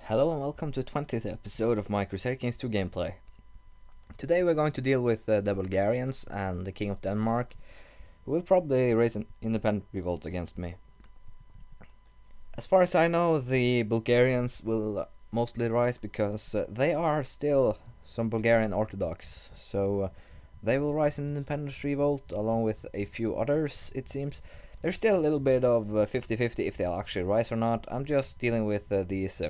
Hello and welcome to the 20th episode of my Crusader Kings 2 gameplay. Today we're going to deal with the Bulgarians and the King of Denmark, who will probably raise an independent revolt against me. As far as I know, the Bulgarians will mostly rise because they are still some Bulgarian Orthodox, so they will rise an independence revolt along with a few others, it seems. There's still a little bit of 50-50 if they'll actually rise or not. I'm just dealing with these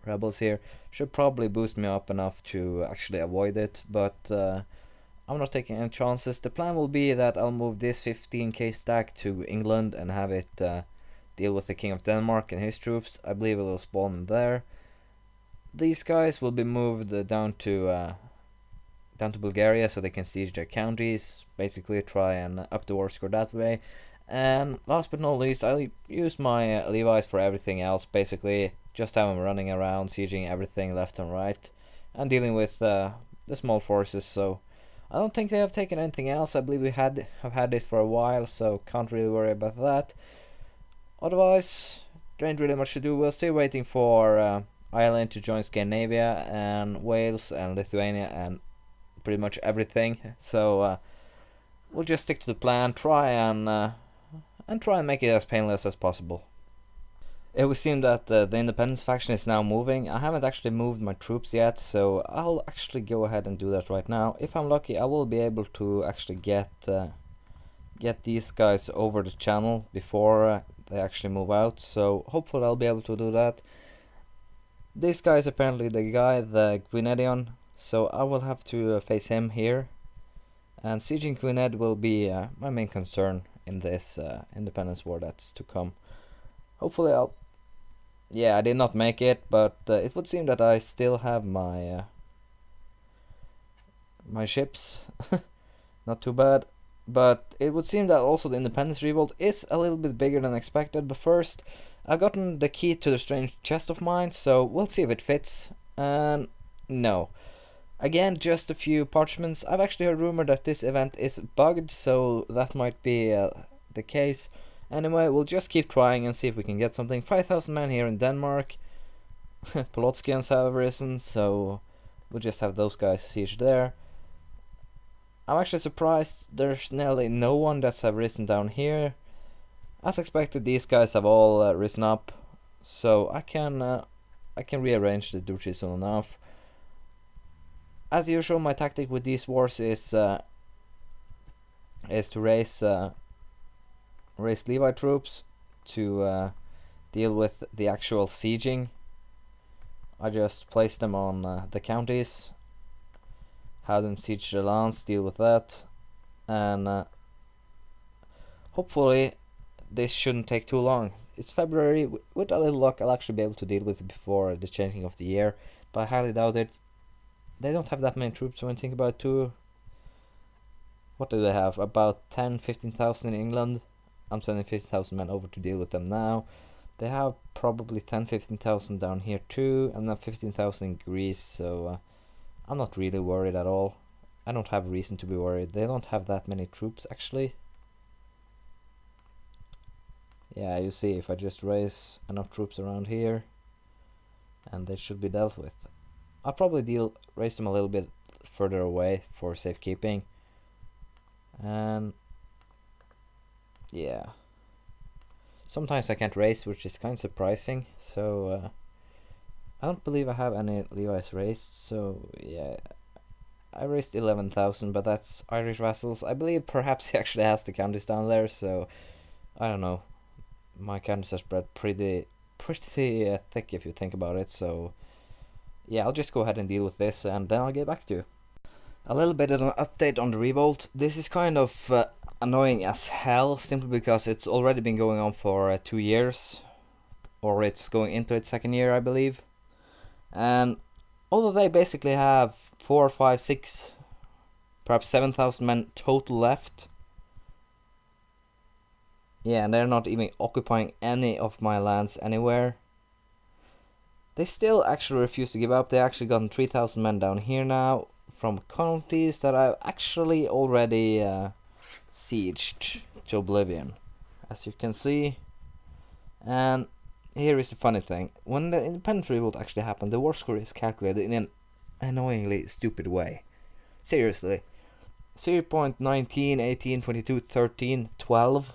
rebels here. Should probably boost me up enough to actually avoid it, but I'm not taking any chances. The plan will be that I'll move this 15k stack to England and have it deal with the King of Denmark and his troops. I believe it will spawn them there. These guys will be moved down to Bulgaria so they can siege their counties, basically try and up the war score that way. And last but not least, I'll use my Levi's for everything else, basically just have them running around, sieging everything left and right, and dealing with the small forces. So I don't think they have taken anything else. I believe we have had this for a while, so can't really worry about that. Otherwise, there ain't really much to do. We're still waiting for Ireland to join Scandinavia, and Wales and Lithuania and pretty much everything. So we'll just stick to the plan, try and make it as painless as possible. It would seem that the independence faction is now moving. I haven't actually moved my troops yet, so I'll actually go ahead and do that right now. If I'm lucky, I will be able to actually get these guys over the channel before they actually move out, so hopefully I'll be able to do that. This guy is apparently the guy, the Gwynedion, so I will have to face him here, and sieging Gwynedd will be my main concern in this independence war that's to come. Hopefully I'll... Yeah, I did not make it, but it would seem that I still have my my ships. Not too bad. But it would seem that also the independence revolt is a little bit bigger than expected. But first, I've gotten the key to the strange chest of mine, so we'll see if it fits. And no. Again, just a few parchments. I've actually heard rumor that this event is bugged, so that might be the case. Anyway, we'll just keep trying and see if we can get something. 5,000 men here in Denmark. Polotskians have risen, so we'll just have those guys siege there. I'm actually surprised there's nearly no one that's have risen down here. As expected, these guys have all risen up, so I can rearrange the duchy soon enough. As usual, my tactic with these wars is to raise Levi troops to deal with the actual sieging. I just place them on the counties, have them siege the lands, deal with that, and hopefully this shouldn't take too long. It's February. With a little luck, I'll actually be able to deal with it before the changing of the year, but I highly doubt it. They don't have that many troops when you think about it too. What do they have? About 10-15,000 in England. I'm sending 50,000 men over to deal with them now. They have probably 10-15,000 down here too, and then 15,000 in Greece, so I'm not really worried at all. I don't have reason to be worried. They don't have that many troops actually. Yeah, you see, if I just raise enough troops around here, and they should be dealt with. I'll probably raise them a little bit further away for safekeeping. And yeah, sometimes I can't raise, which is kind of surprising. So I don't believe I have any Levi's raised. So yeah, I raised 11,000, but that's Irish vassals. I believe perhaps he actually has the counties down there. So I don't know. My counties are spread pretty thick if you think about it. So yeah, I'll just go ahead and deal with this, and then I'll get back to you. A little bit of an update on the revolt. This is kind of annoying as hell, simply because it's already been going on for 2 years, or it's going into its second year, I believe. And although they basically have 4, 5, 6, perhaps 7,000 men total left, yeah, and they're not even occupying any of my lands anywhere, they still actually refuse to give up. They actually gotten 3,000 men down here now from counties that I've actually already sieged to oblivion, as you can see. And here is the funny thing. When the independent revolt actually happened, the war score is calculated in an annoyingly stupid way. Seriously. 0.19, 18, 22, 13, 12,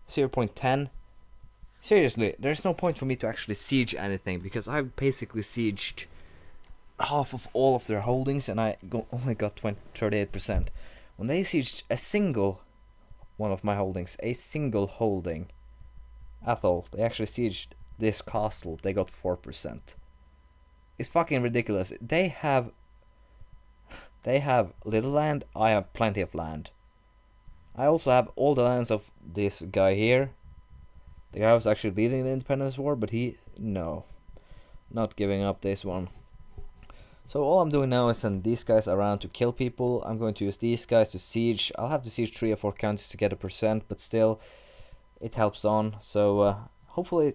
0.10. Seriously, there's no point for me to actually siege anything, because I've basically sieged half of all of their holdings and I only got 38%. When they sieged a single one of my holdings, a single holding at all, they actually sieged this castle, they got 4%. It's fucking ridiculous. They have little land, I have plenty of land. I also have all the lands of this guy here. The guy was actually leading the independence war, but no, not giving up this one. So all I'm doing now is send these guys around to kill people. I'm going to use these guys to siege. I'll have to siege 3 or 4 counties to get a percent, but still, it helps on. So hopefully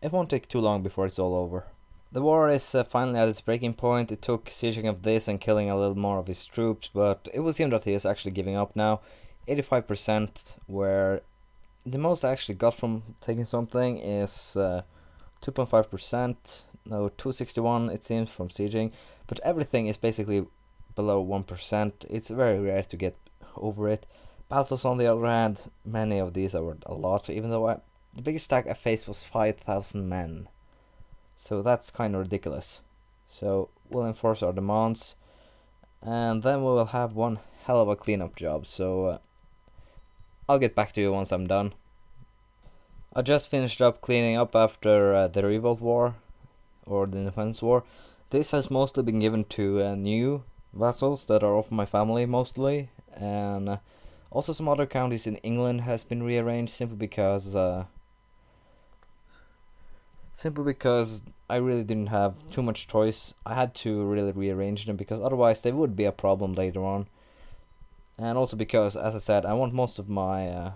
it won't take too long before it's all over. The war is finally at its breaking point. It took sieging of this and killing a little more of his troops, but it would seem that he is actually giving up now. 85%, where the most I actually got from taking something is 2.5%, no, 261 it seems from sieging, but everything is basically below 1%. It's very rare to get over it. Battles on the other hand, many of these are worth a lot, even though the biggest stack I faced was 5,000 men. So that's kind of ridiculous. So we'll enforce our demands, and then we will have one hell of a cleanup job. So I'll get back to you once I'm done. I just finished up cleaning up after the Revolt War, or the Independence War. This has mostly been given to new vassals that are of my family mostly, and also some other counties in England has been rearranged simply because I really didn't have too much choice. I had to really rearrange them because otherwise they would be a problem later on. And also because, as I said, I want most of my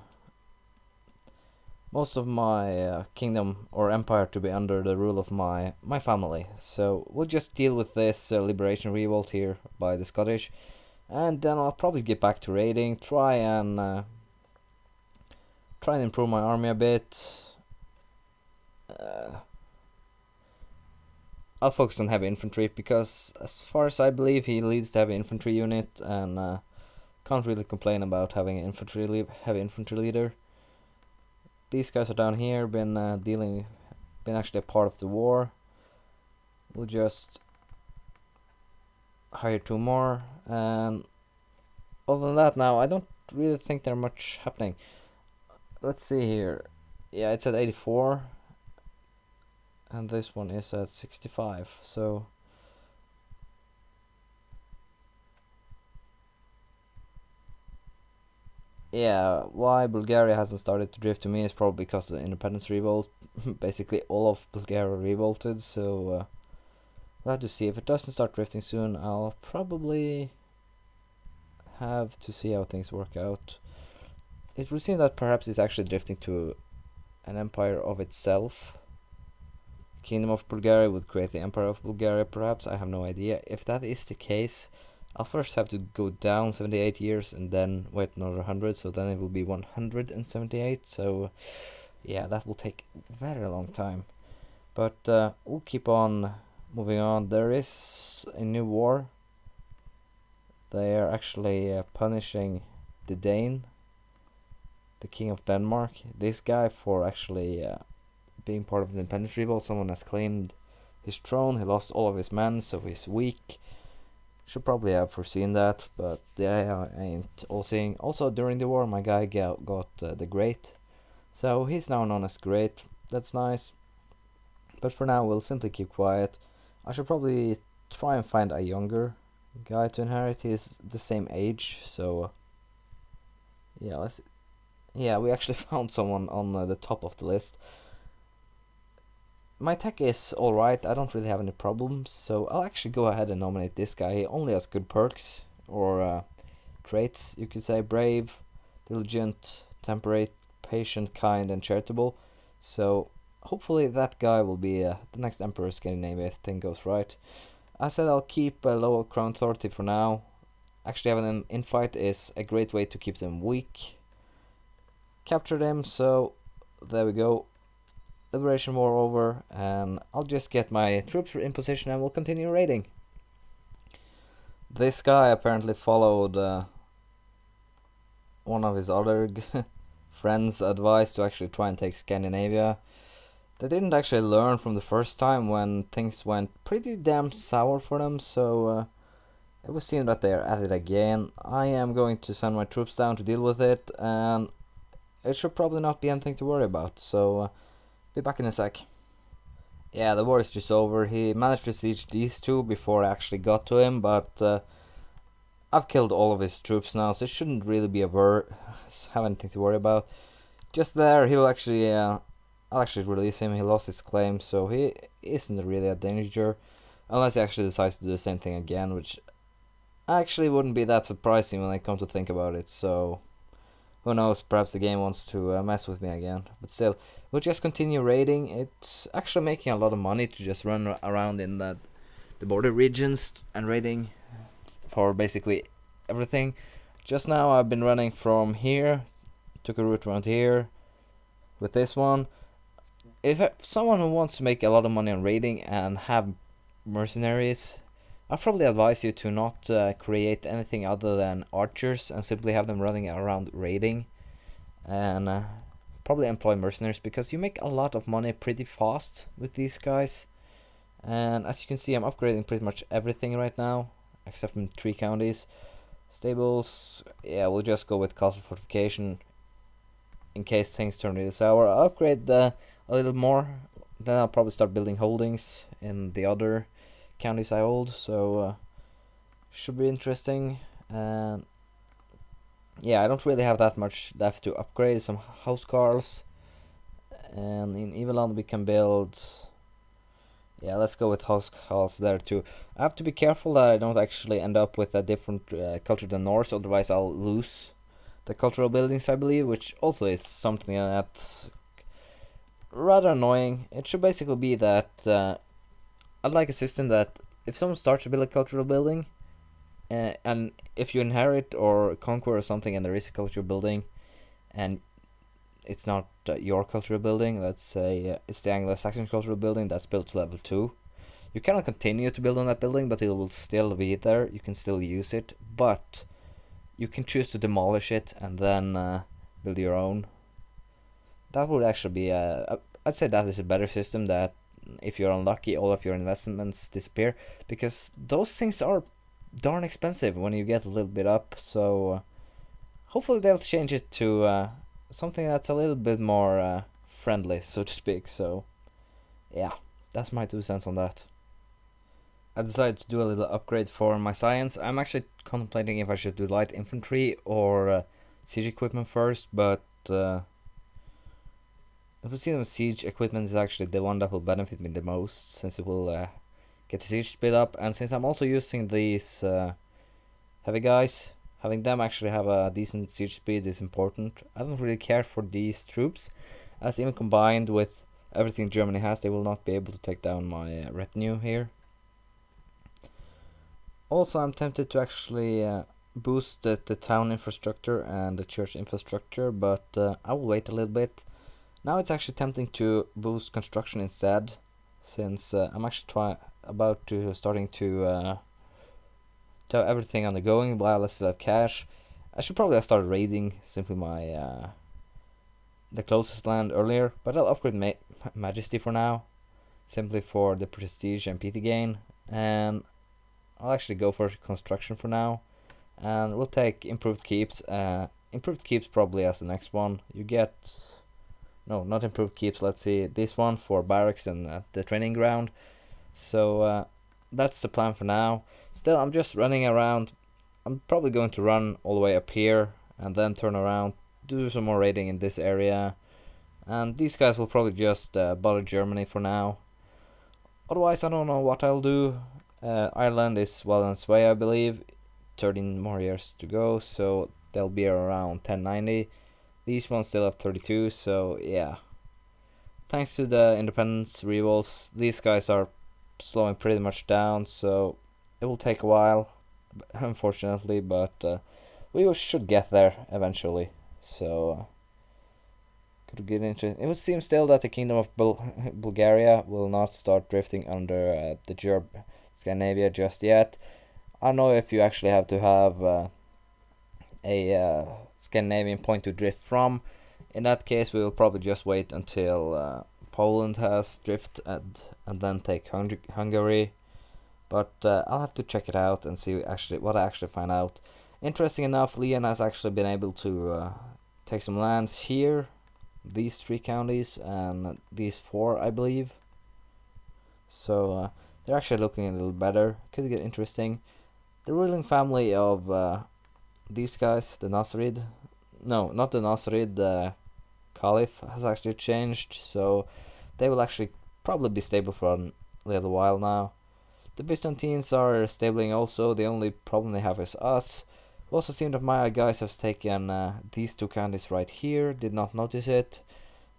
kingdom or empire to be under the rule of my family. So we'll just deal with this liberation revolt here by the Scottish, and then I'll probably get back to raiding, try and improve my army a bit. I'll focus on heavy infantry because, as far as I believe, he leads the heavy infantry unit, and can't really complain about having an heavy infantry leader. These guys are down here, been actually a part of the war. We'll just hire 2 more, and other than that, now I don't really think there's much happening. Let's see here. Yeah, it's at 84. And this one is at 65, so yeah, why Bulgaria hasn't started to drift to me is probably because of the independence revolt. Basically all of Bulgaria revolted, so we'll have to see. If it doesn't start drifting soon, I'll probably have to see how things work out. It would seem that perhaps it's actually drifting to an empire of itself. Kingdom of Bulgaria would create the Empire of Bulgaria, perhaps. I have no idea. If that is the case, I'll first have to go down 78 years and then wait another 100, so then it will be 178. So yeah, that will take a very long time. But we'll keep on moving on. There is a new war. They are actually punishing the Dane, the King of Denmark. This guy, for actually being part of the independence revolt. Someone has claimed his throne. He lost all of his men, so he's weak. Should probably have foreseen that, but yeah, I ain't all seeing. Also, during the war, my guy got the Great, so he's now known as Great. That's nice. But for now, we'll simply keep quiet. I should probably try and find a younger guy to inherit. He's the same age, so yeah, we actually found someone on the top of the list. My tech is alright, I don't really have any problems, so I'll actually go ahead and nominate this guy. He only has good perks, or traits, you could say: brave, diligent, temperate, patient, kind, and charitable. So hopefully that guy will be the next emperor's getting named if thing goes right. I said I'll keep a low crown authority for now. Actually having them infight is a great way to keep them weak. Capture them, so there we go. Liberation War over, and I'll just get my troops in position and we'll continue raiding. This guy apparently followed one of his other friends' advice to actually try and take Scandinavia. They didn't actually learn from the first time when things went pretty damn sour for them, so it was seen that they are at it again. I am going to send my troops down to deal with it, and it should probably not be anything to worry about, so be back in a sec. Yeah, the war is just over. He managed to siege these two before I actually got to him, but I've killed all of his troops now, so it shouldn't really be have anything to worry about. Just there, I'll actually release him. He lost his claim, so he isn't really a danger, unless he actually decides to do the same thing again, which actually wouldn't be that surprising when I come to think about it. So who knows? Perhaps the game wants to mess with me again. But still, we'll just continue raiding. It's actually making a lot of money to just run around in the border regions and raiding for basically everything. Just now I've been running from here, took a route around here with this one. If someone who wants to make a lot of money on raiding and have mercenaries, I'd probably advise you to not create anything other than archers and simply have them running around raiding, and probably employ mercenaries, because you make a lot of money pretty fast with these guys. And as you can see, I'm upgrading pretty much everything right now except from 3 counties. Stables, yeah, we'll just go with castle fortification in case things turn really sour. I'll upgrade a little more, then I'll probably start building holdings in the other counties I hold, so should be interesting. And yeah, I don't really have that much left to upgrade. Some housecarls, and in Eveland we can build, yeah, let's go with housecarls there too. I have to be careful that I don't actually end up with a different culture than Norse, otherwise I'll lose the cultural buildings, I believe, which also is something that's rather annoying. It should basically be that I'd like a system that if someone starts to build a cultural building, and if you inherit or conquer or something and there is a cultural building, and it's not your cultural building, let's say it's the Anglo-Saxon cultural building that's built to level 2, you cannot continue to build on that building, but it will still be there, you can still use it, but you can choose to demolish it and then build your own. That would actually be I'd say that is a better system, that if you're unlucky all of your investments disappear, because those things are darn expensive when you get a little bit up. So hopefully they'll change it to something that's a little bit more friendly, so to speak. So yeah, that's my 2 cents on that. I decided to do a little upgrade for my science. I'm actually contemplating if I should do light infantry or siege equipment first, but if we see them, siege equipment is actually the one that will benefit me the most, since it will get the siege speed up, and since I'm also using these heavy guys, having them actually have a decent siege speed is important. I don't really care for these troops, as even combined with everything Germany has, they will not be able to take down my retinue here. Also, I'm tempted to actually boost the town infrastructure and the church infrastructure, but I will wait a little bit. Now it's actually tempting to boost construction instead, since I'm actually starting to have everything on the going while I still have cash. I should probably have started raiding simply my the closest land earlier, but I'll upgrade Majesty for now, simply for the prestige and PT gain, and I'll actually go for construction for now, and we'll take improved keeps. Improved keeps probably as the next one. You get... No, not improved keeps, let's see, this one for barracks and the training ground. So that's the plan for now. Still, I'm just running around. I'm probably going to run all the way up here and then turn around, do some more raiding in this area. And these guys will probably just bother Germany for now. Otherwise, I don't know what I'll do. Ireland is well on its way, I believe. 13 more years to go, so they'll be around 1090. These ones still have 32, so yeah. Thanks to the independence revolts, these guys are slowing pretty much down, so it will take a while, unfortunately, but we should get there eventually. So would get into it. It would seem still that the Kingdom of Bulgaria will not start drifting under the Scandinavia just yet. I don't know if you actually have to have a Scandinavian point to drift from. In that case, we will probably just wait until Poland has drift and then take Hungary. But I'll have to check it out and see what I actually find out. Interesting enough, Leon has actually been able to take some lands here, these 3 counties, and these 4, I believe. So they're actually looking a little better. Could get interesting. The ruling family of these guys, the Nasrid, no, not the Nasrid, the Caliph has actually changed, so they will actually probably be stable for a little while now. The Byzantines are stabling also. The only problem they have is us. It also seems that my guys have taken these 2 counties right here. Did not notice it.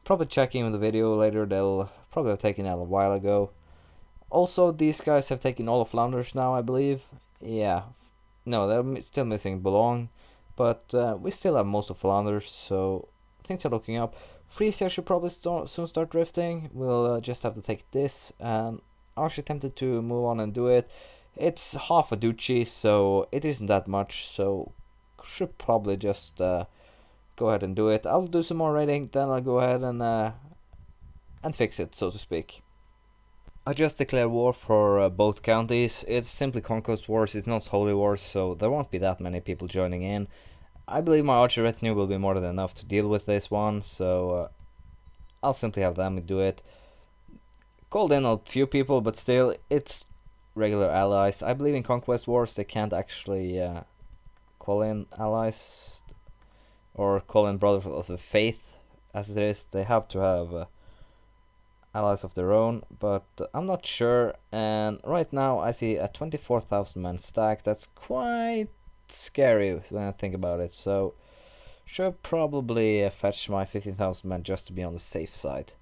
Probably checking the video later. They'll probably have taken it a while ago. Also, these guys have taken all of Flanders now, I believe. Yeah. No, they're still missing Boulogne. But we still have most of Flanders, so things are looking up. Frisia should probably soon start drifting. We'll just have to take this, and I'm actually tempted to move on and do it. It's half a duchy, so it isn't that much, so should probably just go ahead and do it. I'll do some more raiding, then I'll go ahead and fix it, so to speak. I just declared war for both counties. It's simply conquest wars, it's not holy wars, so there won't be that many people joining in. I believe my archer retinue will be more than enough to deal with this one, so I'll simply have them do it. Called in a few people, but still, it's regular allies. I believe in conquest wars they can't actually call in allies or call in brothers of the faith, as it is. They have to have allies of their own, but I'm not sure. And right now I see a 24,000 man stack. That's quite scary when I think about it, so should probably fetch my 15,000 men just to be on the safe side.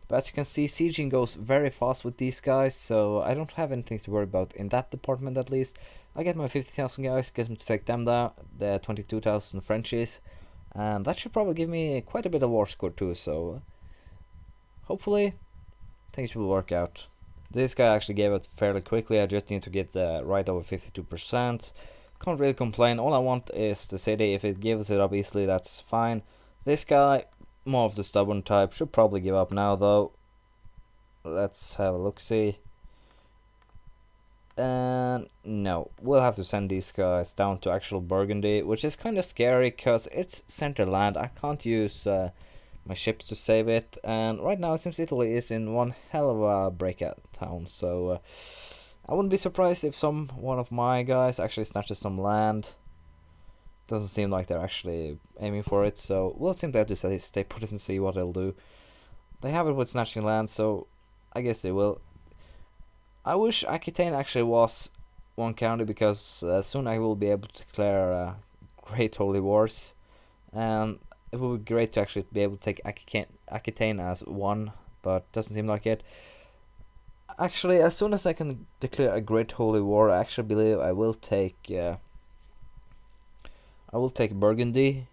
But as you can see, sieging goes very fast with these guys, so I don't have anything to worry about in that department at least. I get my 50,000 guys, get them to take them down, the 22,000 Frenchies, and that should probably give me quite a bit of war score too, so hopefully things will work out. This guy actually gave it fairly quickly. I just need to get right over 52%. Can't really complain. All I want is the city. If it gives it up easily, that's fine. This guy, more of the stubborn type, should probably give up now though. Let's have a look-see. And no, we'll have to send these guys down to actual Burgundy, which is kind of scary because it's center land. I can't use my ships to save it, and right now it seems Italy is in one hell of a breakout town, so I wouldn't be surprised if one of my guys actually snatches some land. Doesn't seem like they're actually aiming for it, so we'll simply have to stay put and see what they'll do. They have it with snatching land, so I guess they will. I wish Aquitaine actually was one county, because soon I will be able to declare great holy wars, and it would be great to actually be able to take Aquitaine as one, but doesn't seem like it. Actually, as soon as I can declare a great holy war, I actually believe I will take Burgundy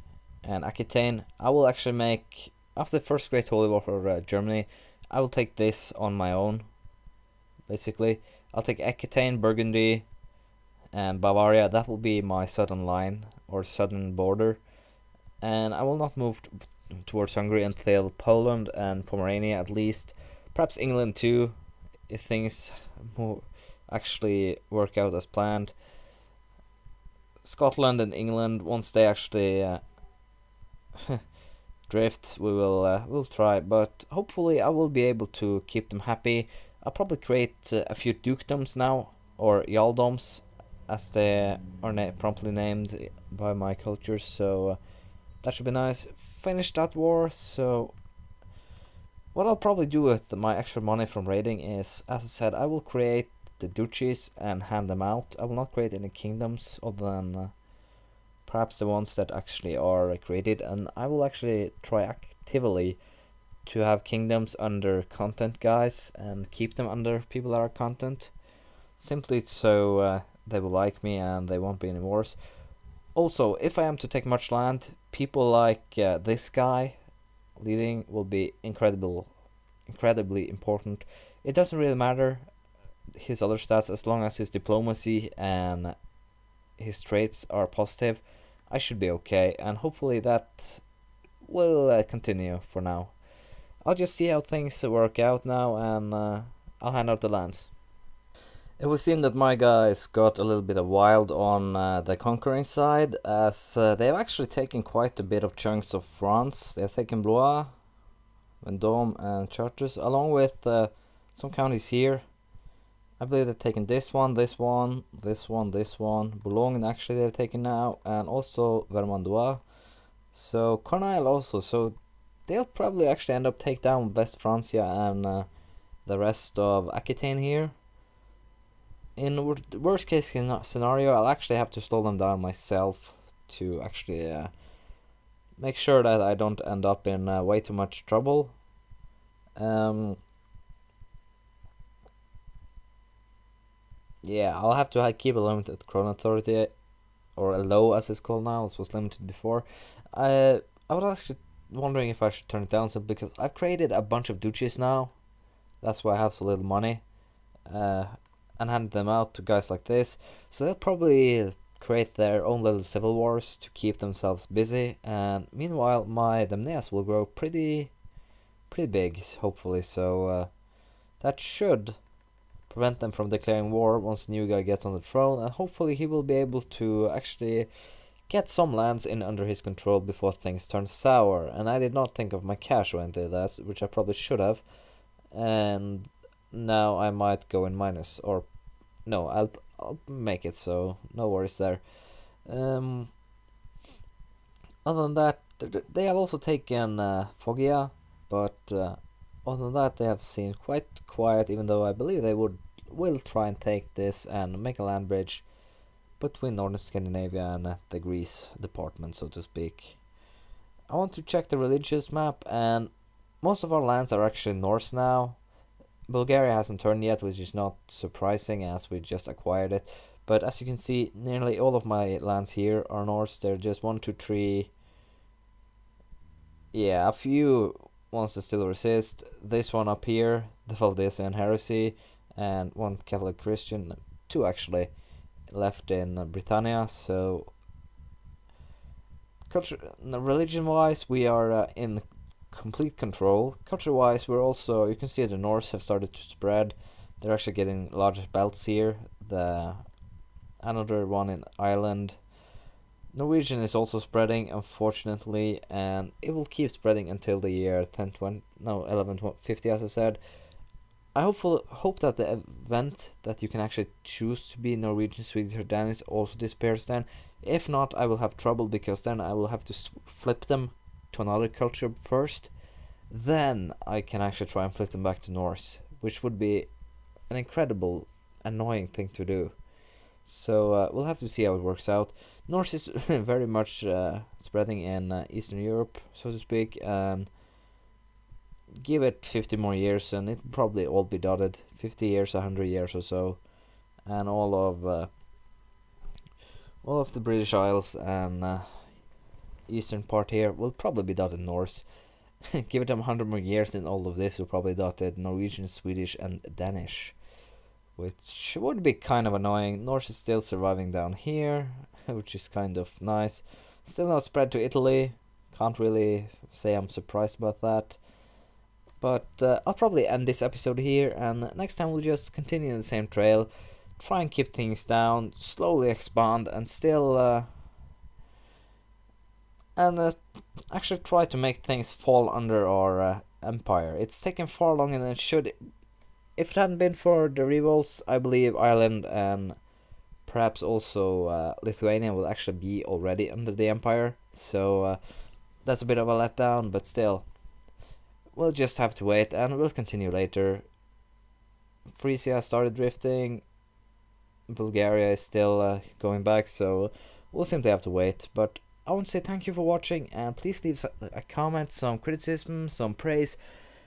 and Aquitaine. I will actually make, after the first great holy war for Germany, I will take this on my own. Basically, I'll take Aquitaine, Burgundy, and Bavaria. That will be my southern line or southern border, and I will not move towards Hungary until Poland and Pomerania at least. Perhaps England too, if things actually work out as planned. Scotland and England, once they actually drift, we'll try, but hopefully I will be able to keep them happy. I'll probably create a few dukedoms now, or jarldoms, as they are promptly named by my culture, so that should be nice. Finish that war. So what I'll probably do with my extra money from raiding is, as I said, I will create the duchies and hand them out. I will not create any kingdoms other than perhaps the ones that actually are created, and I will actually try actively to have kingdoms under content guys and keep them under people that are content, simply so they will like me and they won't be any wars. Also, if I am to take much land, people like this guy leading will be incredibly important. It doesn't really matter his other stats as long as his diplomacy and his traits are positive. I should be okay, and hopefully that will continue for now. I'll just see how things work out now, and I'll hand out the lands. It would seem that my guys got a little bit of wild on the conquering side, as they have actually taken quite a bit of chunks of France. They have taken Blois, Vendôme, and Chartres, along with some counties here. I believe they've taken this one, Boulogne actually they've taken now, and also Vermandois. So Cornwall also, so they'll probably actually end up take down West Francia and the rest of Aquitaine here. In worst case scenario, I'll actually have to slow them down myself to actually make sure that I don't end up in way too much trouble. Yeah, I'll have to keep a limited Crown Authority, or a low as it's called now. It was limited before. I was actually wondering if I should turn it down some, because I've created a bunch of duchies now. That's why I have so little money. And handed them out to guys like this. So they'll probably create their own little civil wars to keep themselves busy. And meanwhile, my Demneas will grow pretty big, hopefully. So that should prevent them from declaring war once the new guy gets on the throne, and hopefully he will be able to actually get some lands in under his control before things turn sour. And I did not think of my cash when I did that, which I probably should have. And now I might go in minus, or no, I'll make it, so no worries there. Other than that, they have also taken Hawkiee, but other than that, they have seemed quite quiet, even though I believe they will try and take this and make a land bridge between northern Scandinavia and the Greece department, so to speak. I want to check the religious map, and most of our lands are actually Norse now. Bulgaria hasn't turned yet, which is not surprising as we just acquired it. But as you can see, nearly all of my lands here are Norse. They're just 1, 2, 3. Yeah, a few ones that still resist. This one up here, the Valdesian heresy, and one Catholic Christian, 2 actually, left in Britannia. So, religion-wise, we are in complete control. Culture-wise, we're also, you can see the Norse have started to spread. They're actually getting larger belts here. Another one in Ireland. Norwegian is also spreading, unfortunately, and it will keep spreading until the year 1150, as I said. I hope that the event that you can actually choose to be Norwegian, Swedish, or Danish also disappears then. If not, I will have trouble, because then I will have to flip them to another culture first. Then I can actually try and flip them back to Norse, which would be an incredible, annoying thing to do. So we'll have to see how it works out. Norse is very much spreading in Eastern Europe, so to speak, and give it 50 more years and it'll probably all be dotted. 50 years, 100 years or so, and all of the British Isles and eastern part here will probably be dotted Norse. Give it 100 more years and all of this will probably dotted Norwegian, Swedish, and Danish, which would be kind of annoying. Norse is still surviving down here, which is kind of nice. Still not spread to Italy. Can't really say I'm surprised about that. But I'll probably end this episode here, and next time we'll just continue in the same trail. Try and keep things down, slowly expand, and still actually try to make things fall under our empire. It's taken far longer than it should. If it hadn't been for the revolts, I believe Ireland and perhaps also Lithuania will actually be already under the empire. So that's a bit of a letdown, but still, we'll just have to wait, and we'll continue later. Frisia started drifting. Bulgaria is still going back, so we'll simply have to wait. But I want to say thank you for watching, and please leave a comment, some criticism, some praise,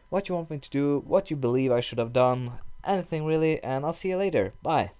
what you want me to do, what you believe I should have done, anything really, and I'll see you later. Bye.